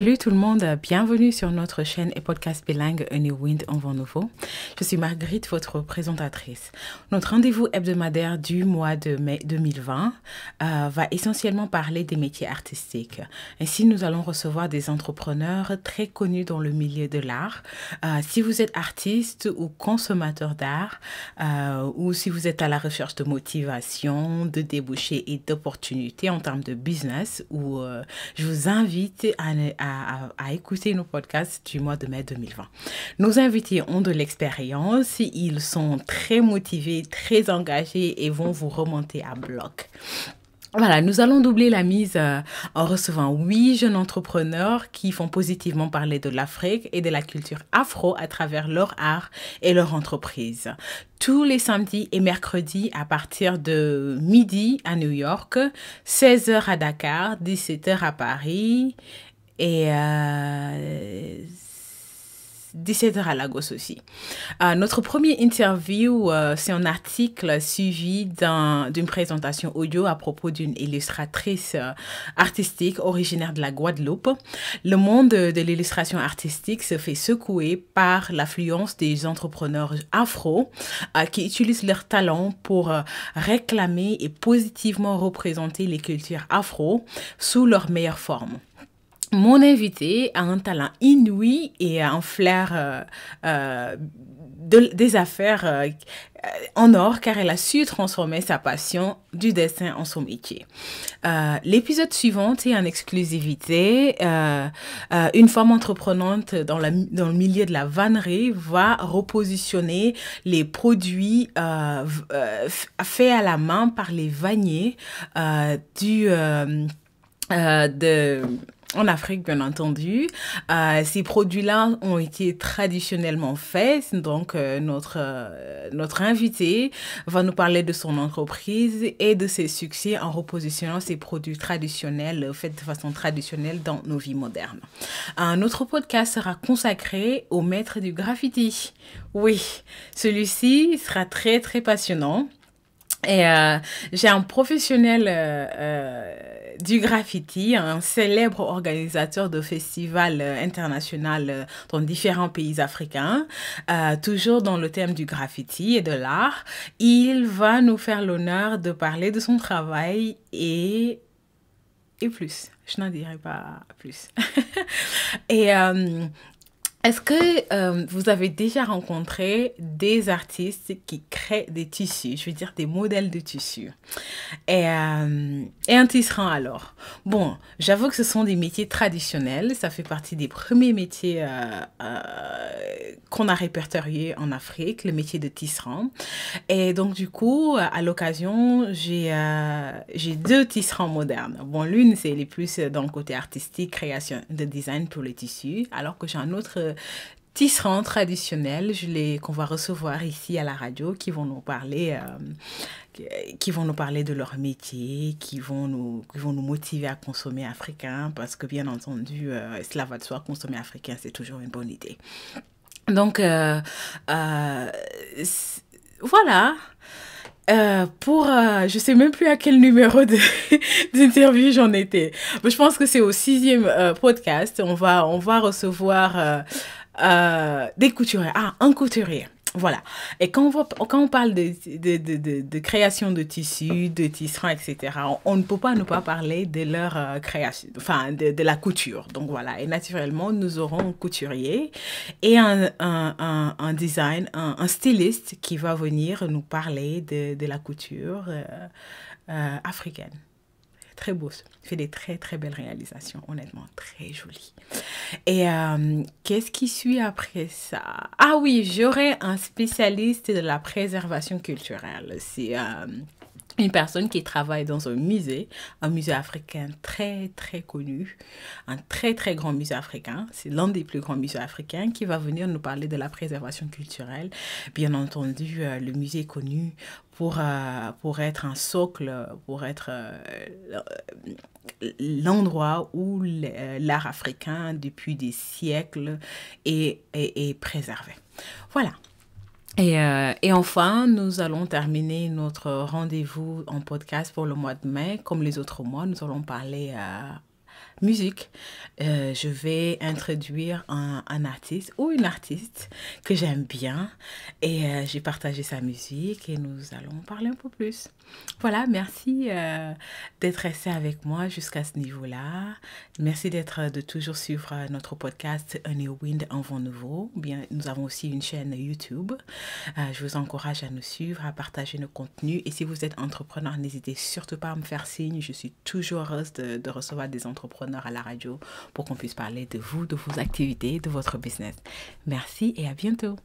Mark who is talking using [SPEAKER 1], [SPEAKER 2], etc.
[SPEAKER 1] Salut tout le monde, bienvenue sur notre chaîne et podcast bilingue A New Wind, un vent nouveau. Je suis Marguerite, votre présentatrice. Notre rendez-vous hebdomadaire du mois de mai 2020 va essentiellement parler des métiers artistiques. Ainsi, nous allons recevoir des entrepreneurs très connus dans le milieu de l'art. Si vous êtes artiste ou consommateur d'art, ou si vous êtes à la recherche de motivation, de débouchés et d'opportunités en termes de business, je vous invite à écouter nos podcasts du mois de mai 2020. Nos invités ont de l'expérience, ils sont très motivés, très engagés et vont vous remonter à bloc. Voilà, nous allons doubler la mise en recevant 8 jeunes entrepreneurs qui font positivement parler de l'Afrique et de la culture afro à travers leur art et leur entreprise. Tous les samedis et mercredis à partir de midi à New York, 16h à Dakar, 17h à Paris et 17h à Lagos aussi. Notre premier interview, c'est un article suivi d'une présentation audio à propos d'une illustratrice artistique originaire de la Guadeloupe. Le monde de l'illustration artistique se fait secouer par l'affluence des entrepreneurs afro qui utilisent leur talent pour réclamer et positivement représenter les cultures afro sous leur meilleure forme. Mon invité a un talent inouï et un flair des affaires en or car elle a su transformer sa passion du dessin en son métier. L'épisode suivant est en exclusivité. Une femme entreprenante dans le milieu de la vannerie va repositionner les produits faits à la main par les vanniers en Afrique, bien entendu. Ces produits-là ont été traditionnellement faits. Donc, notre invité va nous parler de son entreprise et de ses succès en repositionnant ces produits traditionnels, faits de façon traditionnelle dans nos vies modernes. Notre podcast sera consacré au maître du graffiti. Oui, celui-ci sera très, très passionnant. Et j'ai un professionnel du graffiti, un célèbre organisateur de festivals internationaux dans différents pays africains, toujours dans le thème du graffiti et de l'art. Il va nous faire l'honneur de parler de son travail et plus. Je n'en dirai pas plus. Et est-ce que vous avez déjà rencontré des artistes qui créent des tissus, je veux dire des modèles de tissus et un tisserand alors? Bon, j'avoue que ce sont des métiers traditionnels, ça fait partie des premiers métiers qu'on a répertoriés en Afrique, le métier de tisserand. Et donc du coup, à l'occasion, j'ai 2 tisserands modernes. Bon, l'une, c'est les plus dans le côté artistique, création de design pour les tissus, alors que j'ai un autre tisserands traditionnels qu'on va recevoir ici à la radio qui vont nous parler de leur métier, qui vont nous motiver à consommer africain parce que bien entendu cela va de soi, consommer africain c'est toujours une bonne idée. Donc voilà. Je sais même plus à quel numéro d'interview j'en étais. Mais je pense que c'est au 6e podcast. On va recevoir des couturiers. Ah, un couturier. Voilà. Et quand on parle de création de tissus, de tisserands, etc., on ne peut pas ne pas parler de leur création, enfin, de la couture. Donc voilà. Et naturellement, nous aurons un couturier et un design, un styliste qui va venir nous parler de la couture africaine. Très beau. Il fait des très, très belles réalisations, honnêtement, très jolies. Et qu'est-ce qui suit après ça? Ah oui, j'aurai un spécialiste de la préservation culturelle. C'est une personne qui travaille dans un musée africain très, très connu, un très, très grand musée africain. C'est l'un des plus grands musées africains qui va venir nous parler de la préservation culturelle. Bien entendu, le musée est connu pour être un socle, pour être l'endroit où l'art africain, depuis des siècles, est préservé. Voilà. Et enfin, nous allons terminer notre rendez-vous en podcast pour le mois de mai. Comme les autres mois, nous allons parler musique, je vais introduire un artiste ou une artiste que j'aime bien et j'ai partagé sa musique et nous allons parler un peu plus. Voilà, merci d'être resté avec moi jusqu'à ce niveau-là. Merci de toujours suivre notre podcast Un New Wind, un vent nouveau. Bien, nous avons aussi une chaîne YouTube. Je vous encourage à nous suivre, à partager nos contenus. Et si vous êtes entrepreneur, n'hésitez surtout pas à me faire signe. Je suis toujours heureuse de recevoir des entrepreneurs à la radio pour qu'on puisse parler de vous, de vos activités, de votre business. Merci et à bientôt.